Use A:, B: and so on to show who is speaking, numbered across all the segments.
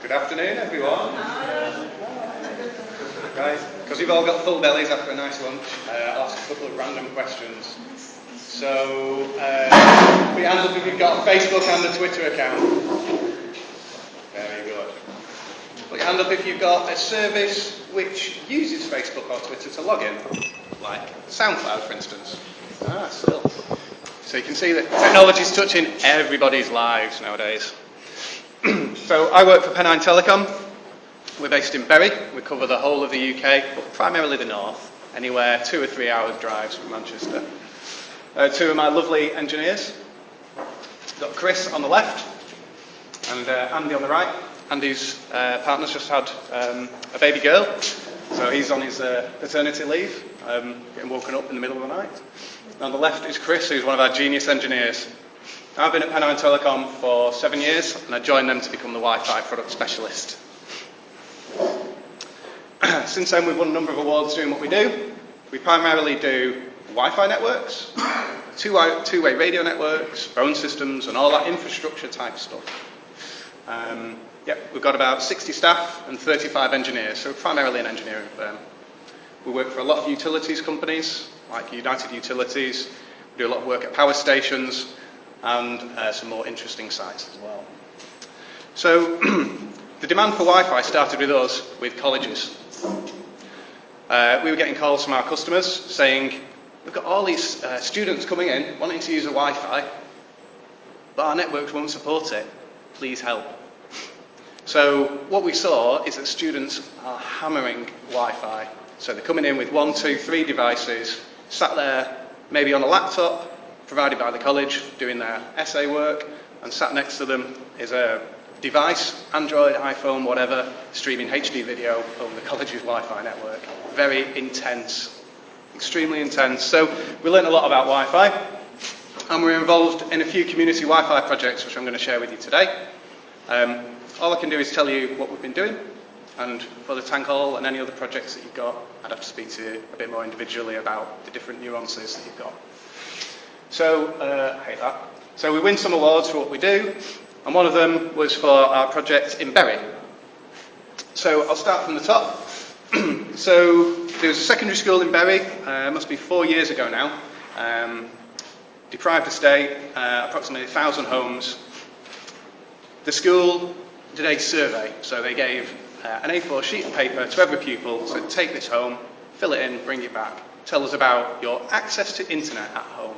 A: Good afternoon, everyone. Right, because you've all got full bellies after a nice lunch, I'll ask a couple of random questions. So, put your hands up if you've got a Facebook and a Twitter account. Very good. Put your hand up if you've got a service which uses Facebook or Twitter to log in, like SoundCloud, for instance. Still. So you can see that technology is touching everybody's lives nowadays. So I work for Pennine Telecom. We're based in Bury. We cover the whole of the UK, but primarily the north, anywhere 2 or 3 hours drives from Manchester. Two of my lovely engineers. Got Chris on the left and Andy on the right. Andy's partner's just had a baby girl, so he's on his paternity leave, getting woken up in the middle of the night. On the left is Chris, who's one of our genius engineers. I've been at Pennine Telecom for 7 years, and I joined them to become the Wi-Fi product specialist. Since then, we've won a number of awards doing what we do. We primarily do Wi-Fi networks, two-way radio networks, phone systems, and all that infrastructure type stuff. We've got about 60 staff and 35 engineers, so primarily an engineering firm. We work for a lot of utilities companies, like United Utilities. We do a lot of work at power stations and some more interesting sites as well. So the demand for Wi-Fi started with us, with colleges. We were getting calls from our customers saying, we've got all these students coming in wanting to use a Wi-Fi, but our networks won't support it. Please help. So what we saw is that students are hammering Wi-Fi. So they're coming in with 1, 2, 3 devices, sat there maybe on a laptop provided by the college doing their essay work, and sat next to them is a device, Android, iPhone, whatever, streaming HD video over the college's Wi-Fi network. Very intense, extremely intense. So we learned a lot about Wi-Fi, and we're involved in a few community Wi-Fi projects, which I'm going to share with you today. All I can do is tell you what we've been doing, and for the tank hall and any other projects that you've got, I'd have to speak to you a bit more individually about the different nuances that you've got. So, I hate that. So we win some awards for what we do, and one of them was for our project in Bury. So I'll start from the top. So there was a secondary school in Bury, must be 4 years ago now, deprived estate, approximately 1,000 homes. The school did a survey, so they gave an A4 sheet of paper to every pupil, said take this home, fill it in, bring it back, tell us about your access to internet at home.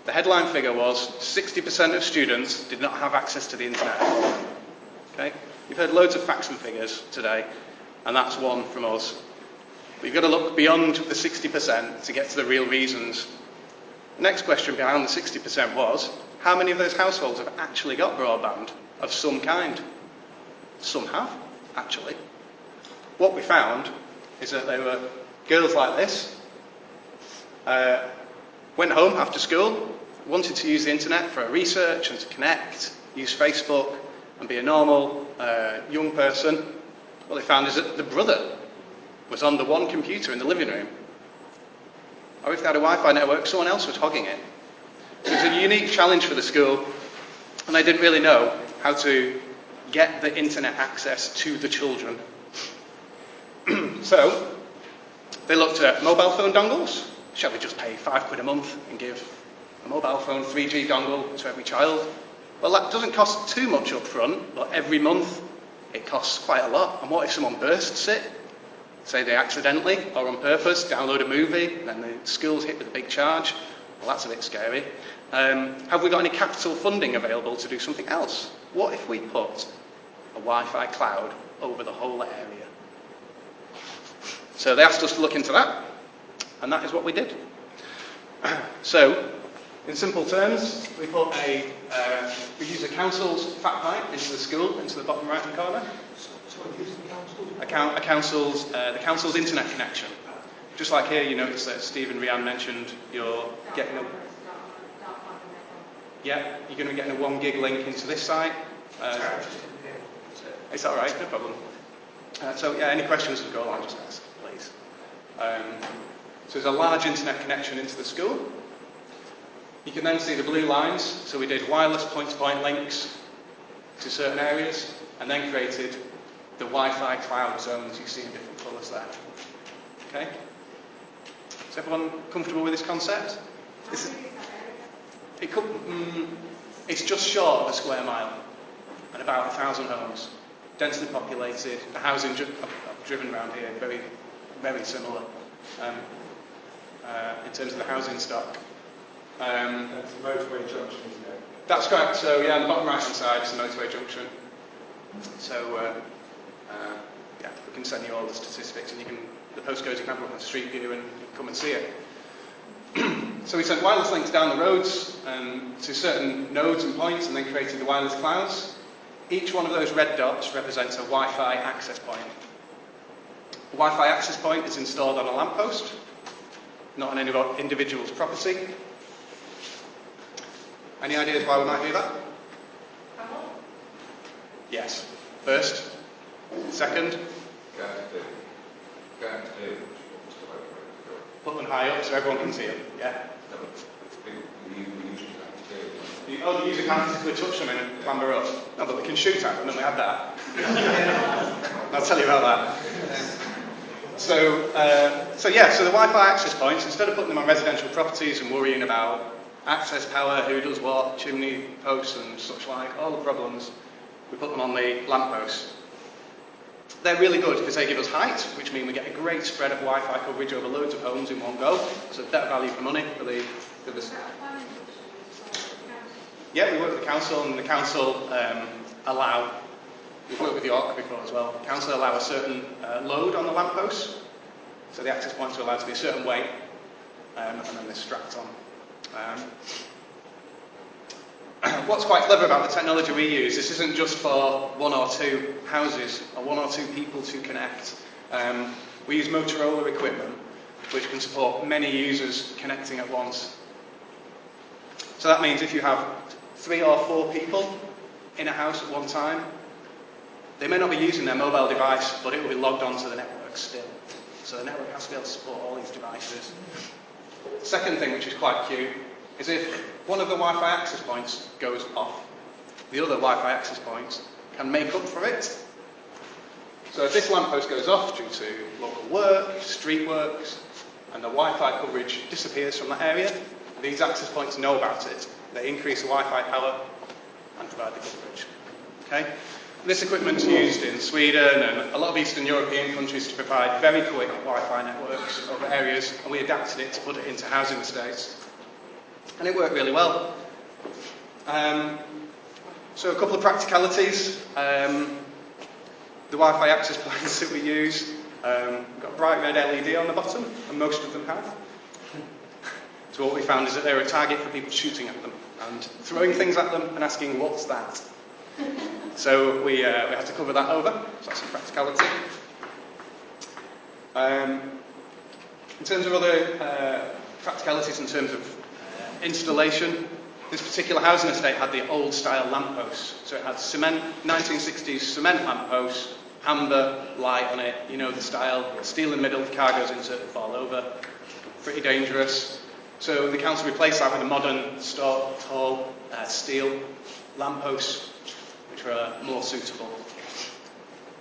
A: The headline figure was 60% of students did not have access to the internet at home. Okay? You've heard loads of facts and figures today, and that's one from us. But you've got to look beyond the 60% to get to the real reasons. The next question behind the 60% was, how many of those households have actually got broadband of some kind? Some have, actually. What we found is that there were girls like this, went home after school, wanted to use the internet for research and to connect, use Facebook and be a normal young person. What they found is that the brother was on the one computer in the living room. Or if they had a Wi-Fi network, someone else was hogging it. So it was a unique challenge for the school, and they didn't really know how to get the internet access to the children. So they looked at mobile phone dongles. Shall we just pay £5 a month and give a mobile phone 3G dongle to every child? Well, that doesn't cost too much up front, but every month it costs quite a lot. And what if someone bursts it? Say they accidentally or on purpose download a movie, and then the school's hit with a big charge. Well, that's a bit scary. Have we got any capital funding available to do something else? What if we put a Wi-Fi cloud over the whole area? So they asked us to look into that, and that is what we did. So, in simple terms, we put we use a council's fat pipe into the school, into the bottom right-hand corner. The council's internet connection. Just like here, you notice that Steve and Rianne mentioned you're getting you're going to be getting a 1 gig link into this site. It's all right, no problem. Any questions as we go along, just ask, please. So there's a large internet connection into the school. You can then see the blue lines. So we did wireless point-to-point links to certain areas, and then created the Wi-Fi cloud zones you see in different colours there. Okay? Is everyone comfortable with this concept? It's just short of a square mile and about 1,000 homes, densely populated. The housing I've driven around here, very, very similar in terms of the housing stock.
B: That's the motorway junction, isn't it?
A: That's correct. So yeah, on the bottom right-hand side is the motorway junction. So yeah, we can send you all the statistics, and the postcodes you can have a look at Street View and come and see it. So we sent wireless links down the roads to certain nodes and points, and then created the wireless clouds. Each one of those red dots represents a Wi-Fi access point. The Wi-Fi access point is installed on a lamppost, not on any individual's property. Any ideas why we might do that? Yes. First. Second. Put them high up so everyone can see them. Yeah. The user can't physically touch them and clamber up. No, but we can shoot at them, and we had that. I'll tell you about that. So the Wi-Fi access points, instead of putting them on residential properties and worrying about access power, who does what, chimney posts and such like, all the problems, we put them on the lampposts. They're really good because they give us height, which means we get a great spread of Wi-Fi coverage over loads of homes in one go. So better value for money for the Yeah, we work with the council, and the council we've worked with York before as well. The council allow a certain load on the lampposts, so the access points are allowed to be a certain weight, and then they're strapped on. What's quite clever about the technology we use, this isn't just for one or two houses or one or two people to connect. We use Motorola equipment, which can support many users connecting at once. So that means if you have 3 or 4 people in a house at one time, they may not be using their mobile device, but it will be logged onto the network still. So the network has to be able to support all these devices. The second thing, which is quite cute, is if one of the Wi-Fi access points goes off, the other Wi-Fi access points can make up for it. So if this lamppost goes off due to local work, street works, and the Wi-Fi coverage disappears from that area, these access points know about it. They increase the Wi-Fi power and provide the coverage. Okay? This equipment is used in Sweden and a lot of Eastern European countries to provide very quick Wi-Fi networks over areas, and we adapted it to put it into housing estates. And it worked really well. So a couple of practicalities. The Wi-Fi access points that we use, we've got a bright red LED on the bottom, and most of them have. So what we found is that they're a target for people shooting at them and throwing things at them and asking, what's that? So we had to cover that over, so that's a practicality. In terms of other practicalities in terms of installation, this particular housing estate had the old style lampposts. So it had 1960s cement lampposts, amber light on it, you know the style, steel in the middle, car goes into it and fall over. Pretty dangerous. So the council replaced that with a modern, tall steel lampposts, which were more suitable.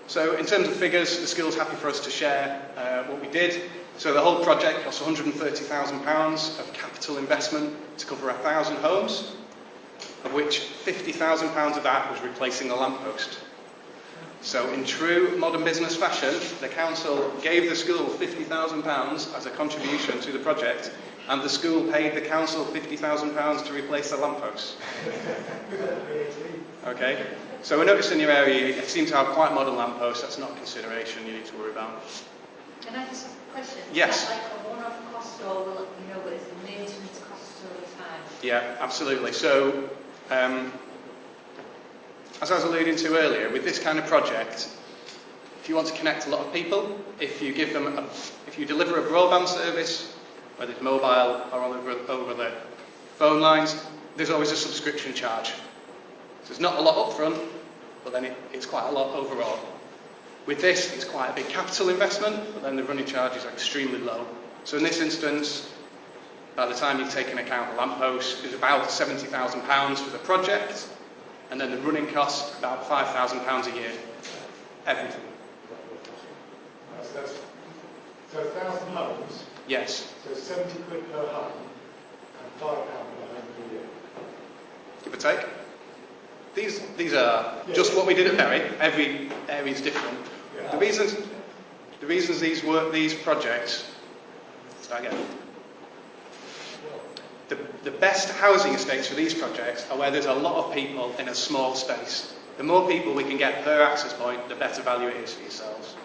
A: So in terms of figures, the school's happy for us to share what we did. So the whole project cost £130,000 of capital investment to cover 1,000 homes, of which £50,000 of that was replacing the lamppost. So in true modern business fashion, the council gave the school £50,000 as a contribution to the project, and the school paid the council £50,000 to replace the lampposts. Okay, so we noticed in your area you seem to have quite modern lampposts. That's not a consideration you need to worry about.
C: Can I just have a question?
A: Yes.
C: Is that like a one-off cost, or will it, but it's the maintenance cost over time?
A: Yeah, absolutely. So, as I was alluding to earlier, with this kind of project, if you want to connect a lot of people, if you deliver a broadband service, whether it's mobile or over the phone lines, there's always a subscription charge. So it's not a lot up front, but then it's quite a lot overall. With this, it's quite a big capital investment, but then the running charges are extremely low. So in this instance, by the time you take into account the lamppost, it's about £70,000 for the project, And then the running costs, about £5,000 a year. Everything.
B: So 1,000 homes,
A: Yes.
B: so 70 quid per home and £5 per home per year.
A: Give or take. These are just what we did at Berry. Every area is different.
B: Yeah.
A: The reasons these projects. Start again. The best housing estates for these projects are where there's a lot of people in a small space. The more people we can get per access point, the better value it is for yourselves.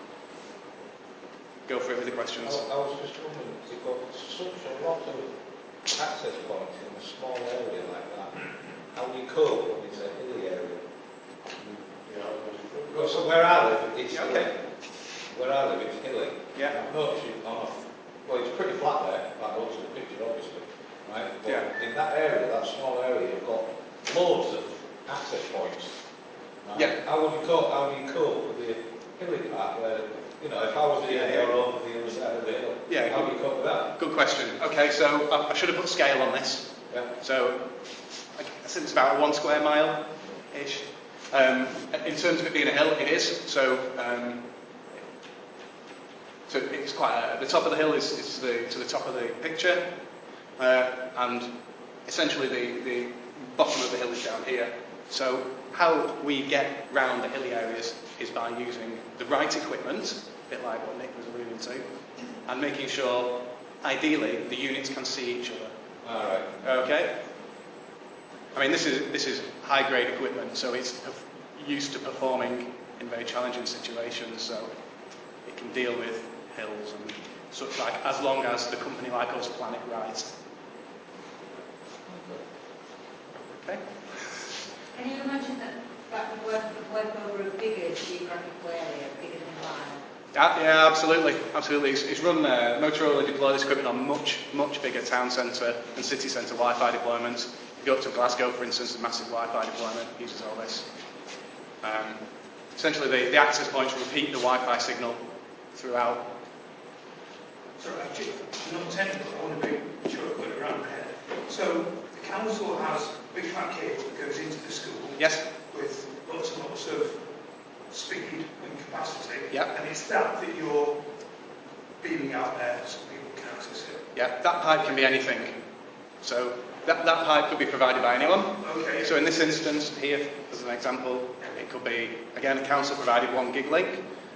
A: Go for it with the questions.
D: I was just wondering, you've got such a lot of access points in a small area like that. How do you cope when it's a hilly area? Because where I live, it's hilly. Where I live, it's hilly.
A: Yeah.
D: I've noticed well, it's pretty flat there, like looks at the picture, obviously, right? But in that area, that small area, you've got loads of access points. Right?
A: Yeah.
D: How do you cope with the hilly part where, you know, if I was here or over the other side of the hill, how do you cope with that?
A: Good question. Okay, so I should have put scale on this.
D: Yeah.
A: So I think it's about 1 square mile-ish. In terms of it being a hill, it is. So it's quite. The top of the hill is to the top of the picture, and essentially the bottom of the hill is down here. So how we get round the hilly areas is by using the right equipment, a bit like what Nick was alluding to, and making sure, ideally, the units can see each other.
D: All right.
A: Okay. I mean, this is high-grade equipment, so it's used to performing in very challenging situations. So it can deal with hills and such like, as long as the company like us plan it right. Okay.
C: Can you imagine that would work over a bigger geographical area, bigger than Lyle?
A: Yeah, absolutely. It's run, Motorola deploy this equipment on much bigger town centre and city centre Wi-Fi deployments. If you go up to Glasgow, for instance, a massive Wi-Fi deployment uses all this. Essentially, the access points repeat the Wi-Fi signal throughout.
E: Sorry, actually, not technical, I want to be sure I've got it around my head. So, the council has a big fat cable that goes into the school.
A: Yes.
E: With lots and lots of speed and capacity.
A: Yeah.
E: And it's that you're beaming out there so people can access it.
A: Yeah, that pipe can be anything. So that pipe could be provided by anyone.
E: Okay.
A: So in this instance here, as an example, it could be, again, a council provided 1 gig link.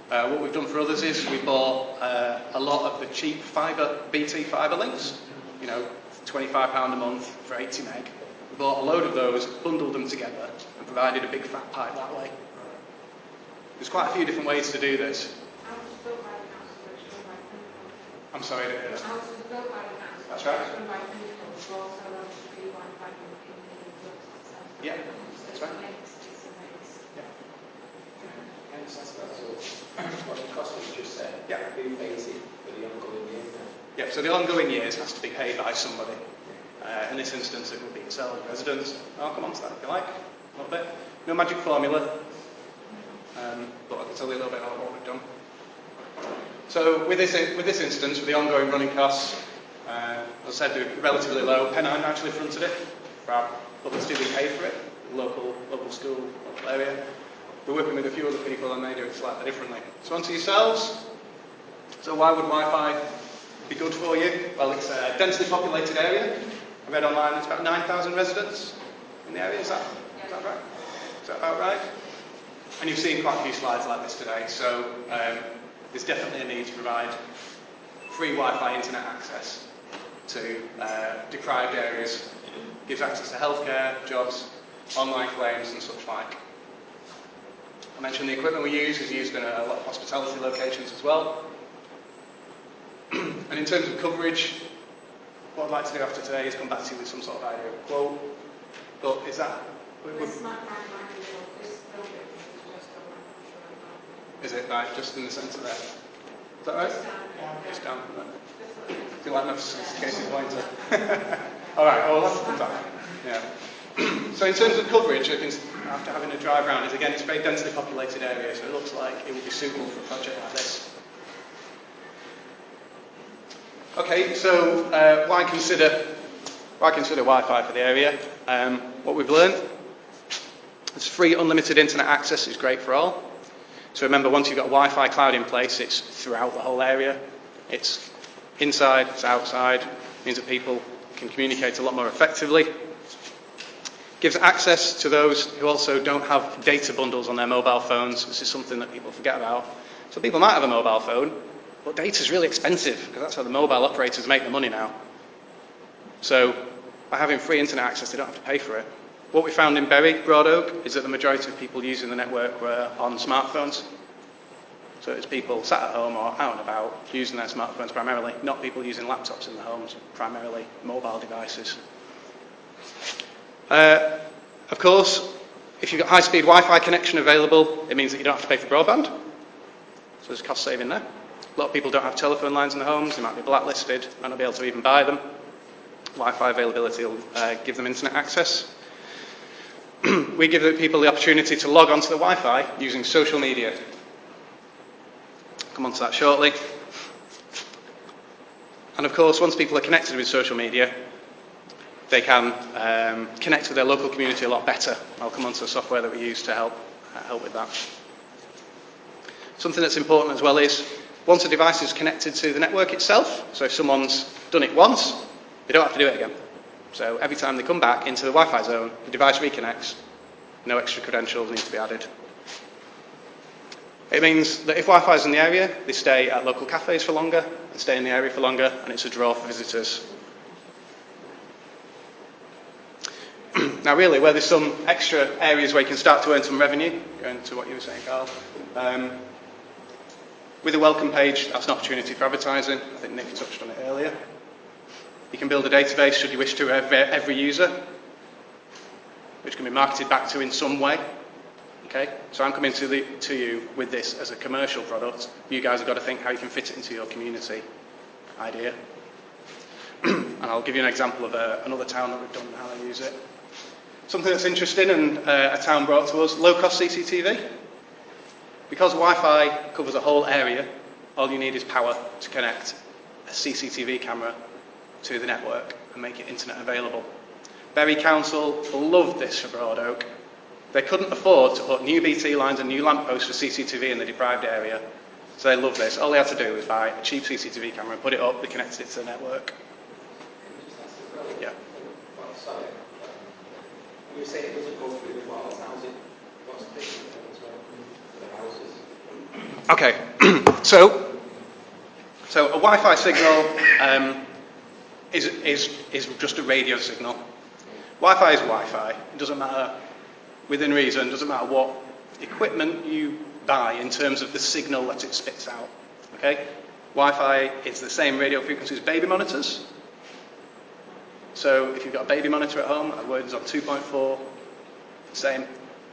A: What we've done for others is we bought a lot of the cheap BT fibre links, you know, £25 a month for 80 meg. We bought a load of those, bundled them together, and provided a big fat pipe that way. There's quite a few different ways to do this. I'm sorry, I didn't hear that. That's right. Yeah, that's right.
F: What the cost was just said.
A: Yeah.
F: Who pays it for the ongoing years then?
A: Yeah, so the ongoing years has to be paid by somebody. In this instance, it would be yourself, residents. I'll come on to that if you like, a little bit. No magic formula, but I can tell you a little bit about what we've done. So with this instance, with the ongoing running costs, as I said, they're relatively low. Pennine actually fronted it for our publicity. We pay for it, local school, local area. We're working with a few other people and they do it slightly differently. So onto yourselves. So why would Wi-Fi be good for you? Well, it's a densely populated area. I read online it's about 9,000 residents in the area. Is that right? Is that about right? And you've seen quite a few slides like this today. So there's definitely a need to provide free Wi-Fi internet access to deprived areas. Gives access to healthcare, jobs, online claims and such like. I mentioned the equipment we use is used in a lot of hospitality locations as well. And in terms of coverage, what I'd like to do after today is come back to you with some sort of idea of a quote. But is that... Is it right, just in the centre there? Is that right? Just down. Do you like my sophisticated pointer? Alright, well that's come back. Yeah. So in terms of coverage, after having a drive around, again, it's a very densely populated area, so it looks like it would be suitable for a project like this. Okay, so why consider Wi-Fi for the area? What we've learned, There's free unlimited internet access, is great for all. So remember, once you've got a Wi-Fi cloud in place, it's throughout the whole area. It's inside, it's outside. It means that people can communicate a lot more effectively. Gives access to those who also don't have data bundles on their mobile phones. This is something that people forget about. So people might have a mobile phone, but data is really expensive because that's how the mobile operators make their money now. So by having free internet access, they don't have to pay for it. What we found in Bury, Broad Oak, is that the majority of people using the network were on smartphones. So it's people sat at home or out and about using their smartphones primarily, not people using laptops in their homes, primarily mobile devices. Of course, if you've got high-speed Wi-Fi connection available, it means that you don't have to pay for broadband. So there's cost saving there. A lot of people don't have telephone lines in their homes, they might be blacklisted, might not be able to even buy them. Wi-Fi availability will give them internet access. We give the people the opportunity to log onto the Wi-Fi using social media. Come on to that shortly. And of course, once people are connected with social media, they can connect with their local community a lot better. I'll come on to the software that we use to help with that. Something that's important as well is, once a device is connected to the network itself, so if someone's done it once, they don't have to do it again. So every time they come back into the Wi-Fi zone, the device reconnects, no extra credentials need to be added. It means that if Wi-Fi is in the area, they stay at local cafes for longer, and stay in the area for longer, and it's a draw for visitors. Now really, where there's some extra areas where you can start to earn some revenue, going to what you were saying, Carl, with a welcome page, that's an opportunity for advertising. I think Nick touched on it earlier. You can build a database, should you wish to, every user, which can be marketed back to in some way. Okay, so I'm coming to you with this as a commercial product. You guys have got to think how you can fit it into your community idea. And I'll give you an example of another town that we've done and how they use it. Something that's interesting and a town brought to us, low-cost CCTV. Because Wi-Fi covers a whole area, all you need is power to connect a CCTV camera to the network and make it internet available. Bury Council loved this for Broad Oak. They couldn't afford to put new BT lines and new lampposts for CCTV in the deprived area, so they loved this. All they had to do was buy a cheap CCTV camera and put it up, they connected it to the network. Yeah.
F: Sorry. You say it doesn't go through the walls, how's it? What's the difference as well for the houses?
A: Okay, so a Wi-Fi signal is just a radio signal. Wi-Fi is Wi-Fi. It doesn't matter, within reason, doesn't matter what equipment you buy in terms of the signal that it spits out. Okay? Wi-Fi is the same radio frequency as baby monitors. So if you've got a baby monitor at home, that word's on 2.4, same.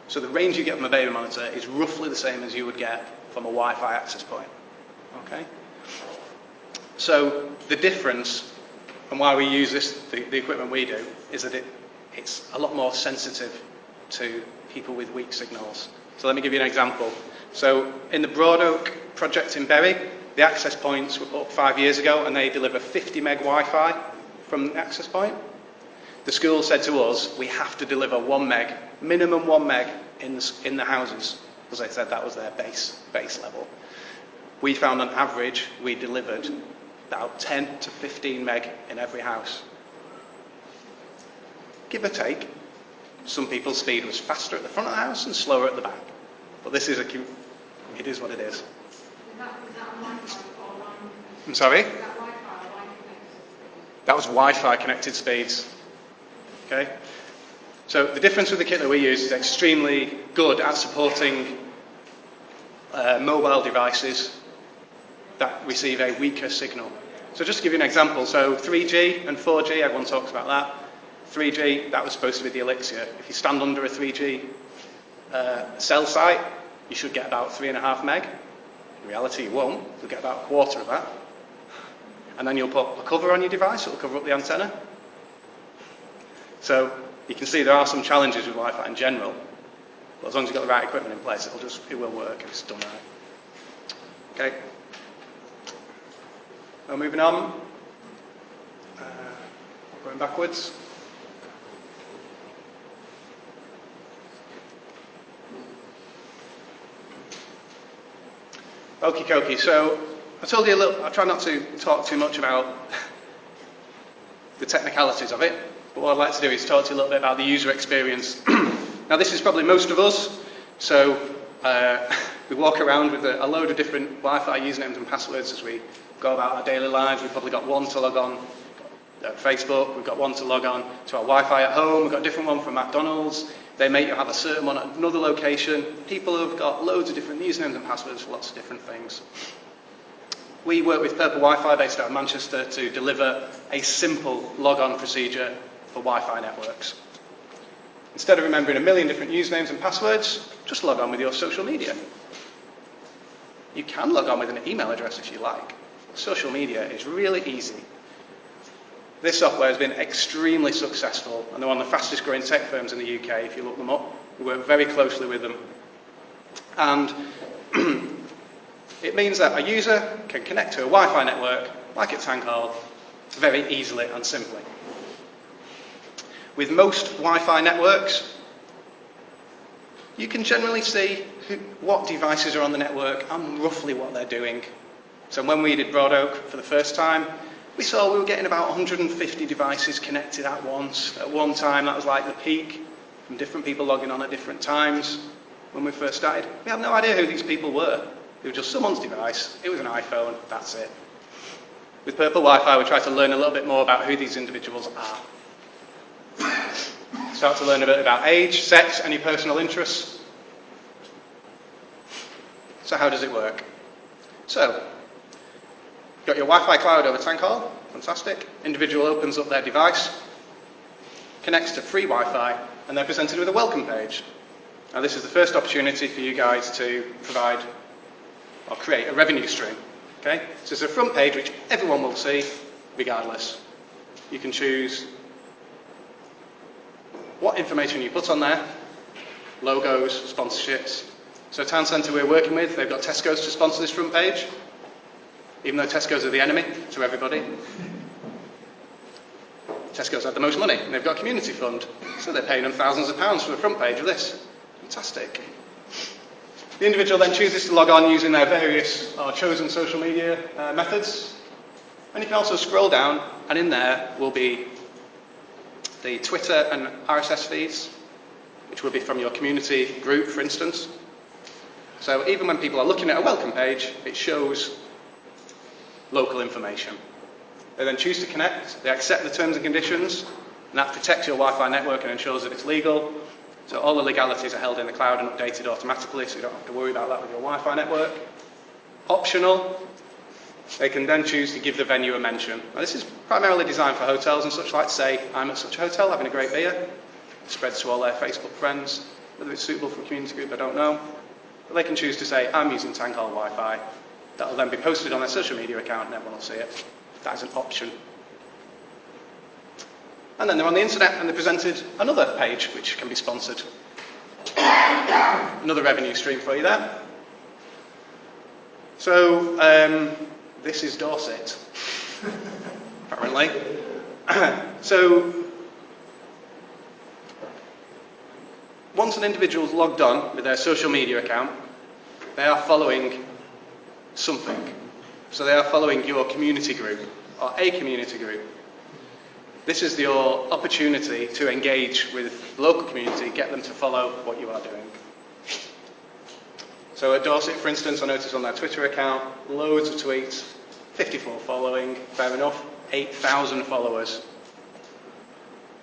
A: So the range you get from a baby monitor is roughly the same as you would get from a Wi-Fi access point. Okay? So the difference, and why we use this, the equipment we do, is that it's a lot more sensitive to people with weak signals. So let me give you an example. So in the Broad Oak project in Bury, the access points were put up 5 years ago and they deliver 50 meg Wi-Fi from the access point. The school said to us, we have to deliver 1 meg, minimum 1 meg in the houses, because they said that was their base level. We found on average, we delivered about 10 to 15 meg in every house. Give or take, some people's speed was faster at the front of the house and slower at the back. But this is it is what it is.
C: Is that Wi-Fi or line?
A: I'm sorry?
C: Is that Wi-Fi or line connected?
A: That was Wi-Fi connected speeds. Okay? So the difference with the kit that we use is extremely good at supporting mobile devices that receive a weaker signal. So just to give you an example, so 3G and 4G, everyone talks about that. 3G, that was supposed to be the elixir. If you stand under a 3G cell site, you should get about 3.5 meg. In reality, you won't. You'll get about a quarter of that. And then you'll put a cover on your device, it'll cover up the antenna. So you can see there are some challenges with Wi-Fi in general, but as long as you've got the right equipment in place, it will work if it's done right. Okay. Now moving on, going backwards. Okie dokie. So I told you a little. I try not to talk too much about the technicalities of it, but what I'd like to do is talk to you a little bit about the user experience. Now, this is probably most of us. So we walk around with a load of different Wi-Fi usernames and passwords as we go about our daily lives. We've probably got one to log on at Facebook. We've got one to log on to our Wi-Fi at home. We've got a different one from McDonald's. They make you have a certain one at another location. People have got loads of different usernames and passwords for lots of different things. We work with Purple Wi-Fi based out of Manchester to deliver a simple log-on procedure for Wi-Fi networks. Instead of remembering a million different usernames and passwords, just log on with your social media. You can log on with an email address if you like. Social media is really easy. This software has been extremely successful, and they're one of the fastest growing tech firms in the UK if you look them up. We work very closely with them. And it means that a user can connect to a Wi-Fi network, like at Tank Hall, very easily and simply. With most Wi-Fi networks, you can generally see what devices are on the network and roughly what they're doing. So when we did Broad Oak for the first time, we saw we were getting about 150 devices connected at once. At one time, that was like the peak, from different people logging on at different times. When we first started, we had no idea who these people were. It was just someone's device. It was an iPhone. That's it. With Purple Wi-Fi, we try to learn a little bit more about who these individuals are. Start to learn a bit about age, sex, any personal interests. So how does it work? So, you've got your Wi-Fi cloud over Tank Hall. Fantastic. Individual opens up their device, connects to free Wi-Fi, and they're presented with a welcome page. Now, this is the first opportunity for you guys to provide or create a revenue stream. Okay? So it's a front page which everyone will see, regardless. You can choose what information you put on there, logos, sponsorships. So Town Centre we're working with, they've got Tesco's to sponsor this front page, even though Tesco's are the enemy to everybody. Tesco's have the most money, and they've got a community fund, so they're paying them thousands of pounds for the front page of this. Fantastic. The individual then chooses to log on using their various chosen social media methods. And you can also scroll down, and in there will be the Twitter and RSS feeds, which will be from your community group, for instance. So even when people are looking at a welcome page, it shows local information. They then choose to connect, they accept the terms and conditions, and that protects your Wi-Fi network and ensures that it's legal. So all the legalities are held in the cloud and updated automatically, so you don't have to worry about that with your Wi-Fi network. Optional, they can then choose to give the venue a mention. Now, this is primarily designed for hotels and such, like say, I'm at such a hotel having a great beer. It spreads to all their Facebook friends. Whether it's suitable for a community group, I don't know. But they can choose to say, I'm using Tank Hall Wi-Fi. That will then be posted on their social media account and everyone will see it. That is an option. And then they're on the internet and they're presented another page which can be sponsored. Another revenue stream for you there. So, this is Dorset, apparently. So, once an individual's logged on with their social media account, they are following something. So they are following your community group, or a community group. This is your opportunity to engage with the local community, get them to follow what you are doing. So at Dorset, for instance, I noticed on their Twitter account, loads of tweets, 54 following, fair enough, 8,000 followers.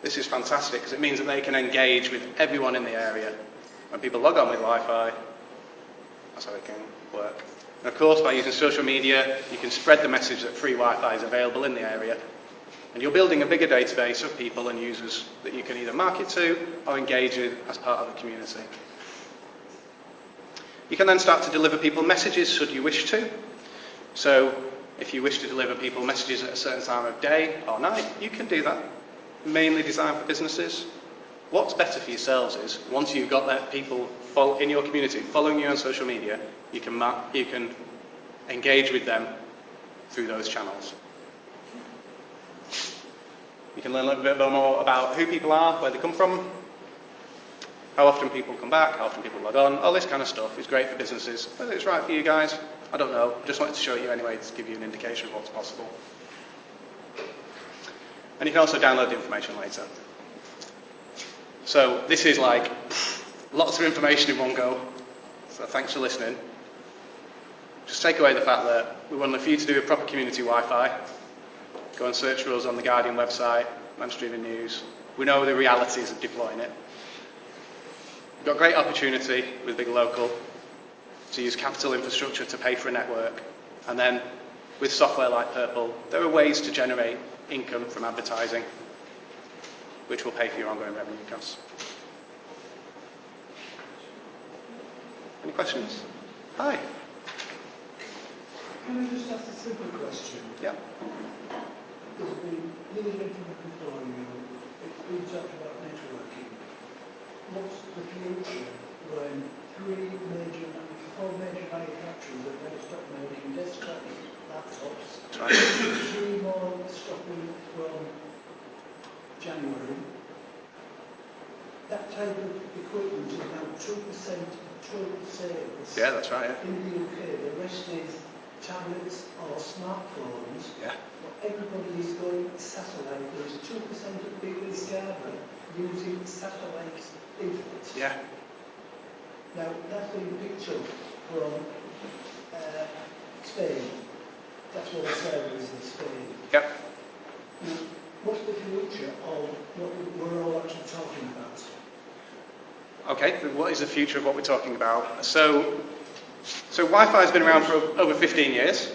A: This is fantastic because it means that they can engage with everyone in the area. When people log on with Wi-Fi, that's how it can work. And of course, by using social media, you can spread the message that free Wi-Fi is available in the area. And you're building a bigger database of people and users that you can either market to or engage with as part of the community. You can then start to deliver people messages should you wish to. So if you wish to deliver people messages at a certain time of day or night, you can do that. Mainly designed for businesses. What's better for yourselves is, once you've got that people in your community following you on social media, you can engage with them through those channels. You can learn a little bit more about who people are, where they come from. how often people come back, how often people log on, all this kind of stuff is great for businesses. Whether it's right for you guys, I don't know. Just wanted to show you anyway to give you an indication of what's possible. And you can also download the information later. So this is like lots of information in one go. So thanks for listening. Just take away the fact that we want for you to do a proper community Wi-Fi. Go and search for us on the Guardian website, mainstreaming news. We know the realities of deploying it. We've got a great opportunity with Big Local to use capital infrastructure to pay for a network. And then with software like Purple, there are ways to generate income from advertising, which will pay for your ongoing revenue costs. Any questions? Hi.
B: Can I just ask a simple question?
A: Yeah.
B: There's been little information before you. It's been talked about networking. What's the future when four major manufacturers are going to stop making desktop laptops?
A: That's right.
B: 3 more stopping from January. That type of equipment is now 2% of total sales.
A: Yeah, that's right. Yeah.
B: In the UK, the rest is tablets or smartphones.
A: Yeah.
B: Everybody is going satellite. There's 2% of people in Scarborough using satellite internet.
A: Yeah.
B: Now, that's been picked up from Spain. That's what the server is in Spain.
A: Yep.
B: Now, what's the future of what we're all actually talking about?
A: Okay, what is the future of what we're talking about? So Wi-Fi has been around for over 15 years.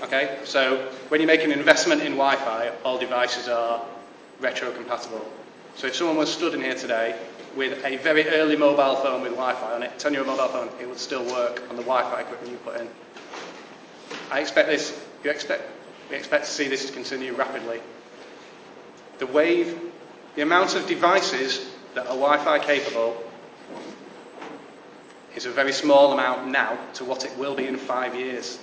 A: Okay, so when you make an investment in Wi-Fi, all devices are retro-compatible. So if someone was stood in here today with a very early mobile phone with Wi-Fi on it, 10-year-old mobile phone, it would still work on the Wi-Fi equipment you put in. We expect to see this to continue rapidly. The amount of devices that are Wi-Fi capable is a very small amount now to what it will be in 5 years.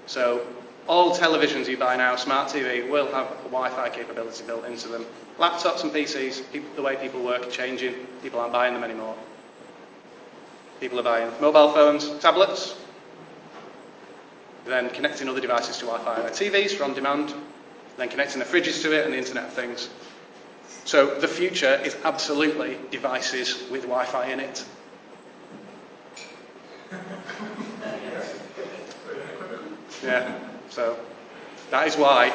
A: So all televisions you buy now, smart TV, will have a Wi-Fi capability built into them. Laptops and PCs, the way people work are changing. People aren't buying them anymore. People are buying mobile phones, tablets, then connecting other devices to Wi-Fi. Their TVs for on demand, then connecting the fridges to it and the Internet of Things. So the future is absolutely devices with Wi-Fi in it. Yeah, so that is why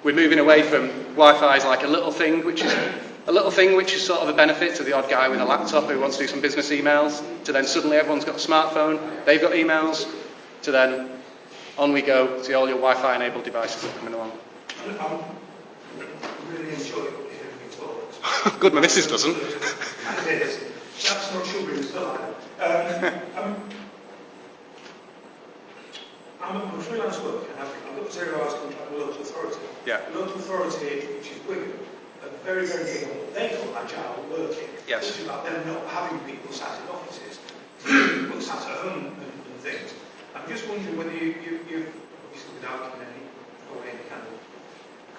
A: we're moving away from Wi-Fi as like a little thing which is sort of a benefit to the odd guy with a laptop who wants to do some business emails, to then suddenly everyone's got a smartphone, they've got emails, to then on we go to all your Wi-Fi enabled devices that are coming along.
E: I'm really enjoying hearing your talks.
A: Good, my missus doesn't.
E: It is. That's not sugary stuff. I'm a freelance worker and I've got a 0 hours contract with a local authority.
A: Yeah.
E: The local authority, which is Wigan, are very, very big on what they call agile working.
A: Yes.
E: Which is about them not having people sat in offices, people sat at home and things. I'm just wondering whether you've obviously without giving any kind of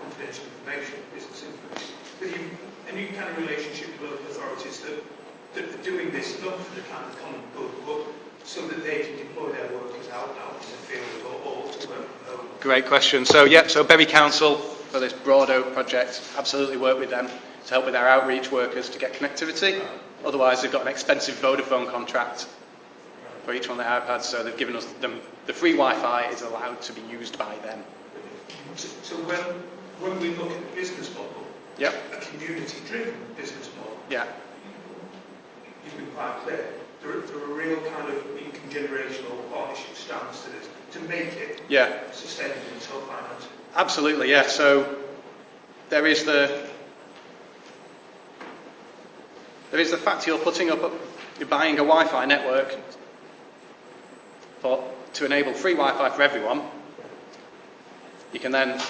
E: confidential information, business information, but you've any kind of relationship with local authorities that are doing this not for the kind of common good, but so that they can deploy their workers out in the field or to work from home?
A: Great question. So Bury Council, for this Broado project, absolutely work with them to help with our outreach workers to get connectivity. Otherwise, they've got an expensive Vodafone contract for each one of their iPads, so they've given us the free Wi-Fi is allowed to be used by them.
E: So when we look at the business model,
A: Yep.
E: a community-driven business model,
A: Yeah.
E: you've been quite clear. There are real kind of intergenerational partnership strands to this to make it sustainable and self-financing.
A: Absolutely, yeah. So there is the fact you're buying a Wi-Fi network to enable free Wi-Fi for everyone. You can then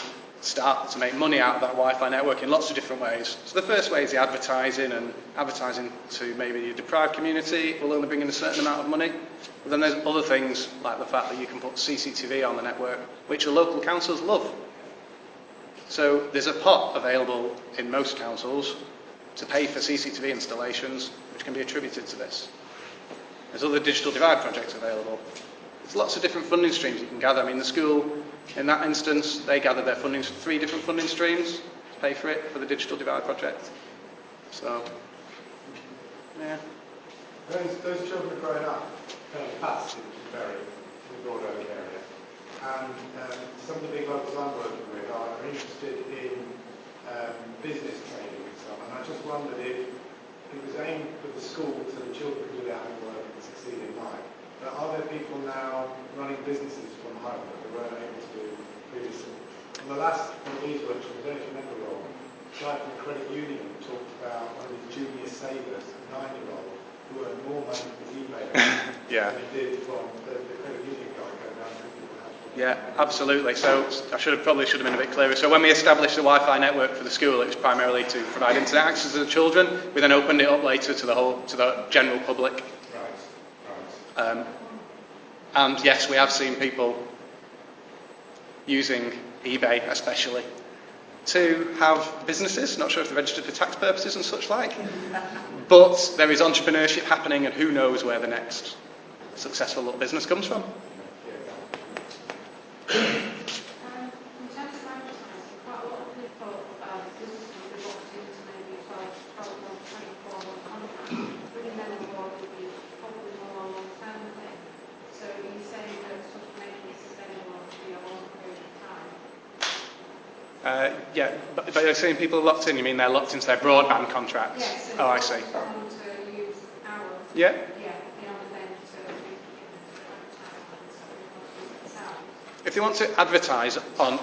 A: start to make money out of that Wi-Fi network in lots of different ways. So the first way is the advertising, and advertising to maybe a deprived community will only bring in a certain amount of money. But then there's other things like the fact that you can put CCTV on the network, which the local councils love. So there's a pot available in most councils to pay for CCTV installations, which can be attributed to this. There's other digital divide projects available. There's lots of different funding streams you can gather. I mean, the school, in that instance, they gathered their funding, 3 different funding streams to pay for it, for the digital divide project. So, yeah.
G: Those children are growing up fairly fast in the broad oak area. And some of the big locals I'm working with are interested in business training and so on. And I just wondered if it was aimed for the school so the children could do their homework and succeed in life. But are there people now running businesses from home that they weren't able to do previously? On the last one of these workshops, I don't know if you remember, Rob, a guy from the credit union talked about one of his junior savers, a 9-year-old, who earned more money from eBay
A: Yeah.
G: than he did from the credit union guy going around to people's houses.
A: Yeah, absolutely. So I probably should have been a bit clearer. So when we established the Wi-Fi network for the school, it was primarily to provide internet access to the children. We then opened it up later to the general public.
G: Right.
A: And yes, we have seen people using eBay especially to have businesses. Not sure if they're registered for tax purposes and such like. But there is entrepreneurship happening, and who knows where the next successful little business comes from.
C: In terms of advertising, quite a lot of people, businesses will be locked into maybe 12-month, 24-month contracts. Bringing them on board would be probably more a long-term thing. So are you saying that sort of making it sustainable to be a long period of time?
A: Yeah, but you're saying people are locked in, you mean they're locked into their broadband contracts?
C: Yes.
A: Oh, I see.
C: Someone to use ours.
A: Yeah.
C: Yeah, in order then to be advertising, so we want to use it ourselves.
A: If they want to advertise on,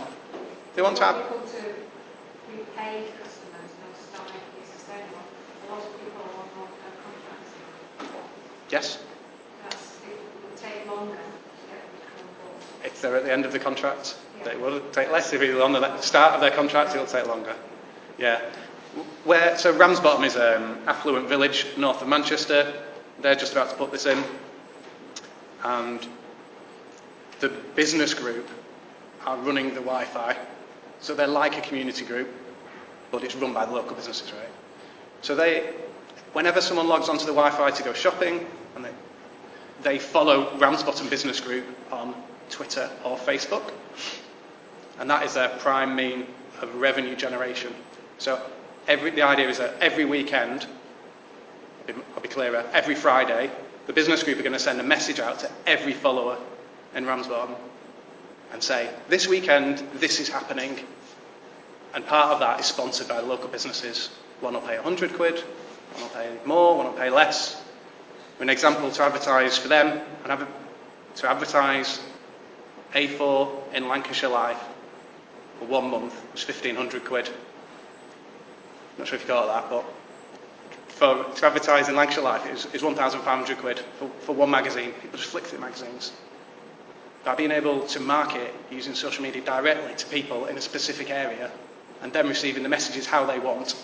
A: they want to
C: people to repay customers and start making it sustainable. A lot of people are on long-term contracts.
A: yes,
C: It would take longer to get them to come on board.
A: if they're at the end of the contract,
C: Yeah.
A: they will take less. If they're on the start of their contract, it'll take longer. Yeah. So Ramsbottom is an affluent village north of Manchester. They're just about to put this in. And the business group are running the Wi-Fi. So they're like a community group, but it's run by the local businesses, right? So whenever someone logs onto the Wi-Fi to go shopping, and they follow Ramsbottom Business Group on Twitter or Facebook. And that is their prime mean of revenue generation. So the idea is that every weekend, I'll be clearer, every Friday, the business group are going to send a message out to every follower in Ramsbottom and say, this weekend, this is happening. And part of that is sponsored by the local businesses. One will pay 100 quid, one will pay more, one will pay less. An example to advertise for them, and to advertise A4 in Lancashire Live for 1 month was 1,500 quid. Not sure if you got that, but to advertise in Lancashire Live is 1,500 quid for one magazine. People just flick through magazines. By being able to market using social media directly to people in a specific area and them receiving the messages how they want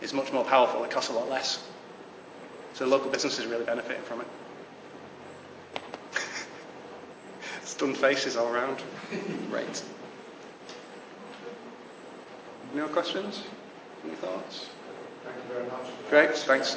A: is much more powerful. It costs a lot less. So local businesses are really benefiting from it. Stunned faces all around. Great. Any more questions? Any thoughts?
G: Thank you very much.
A: Great, thanks.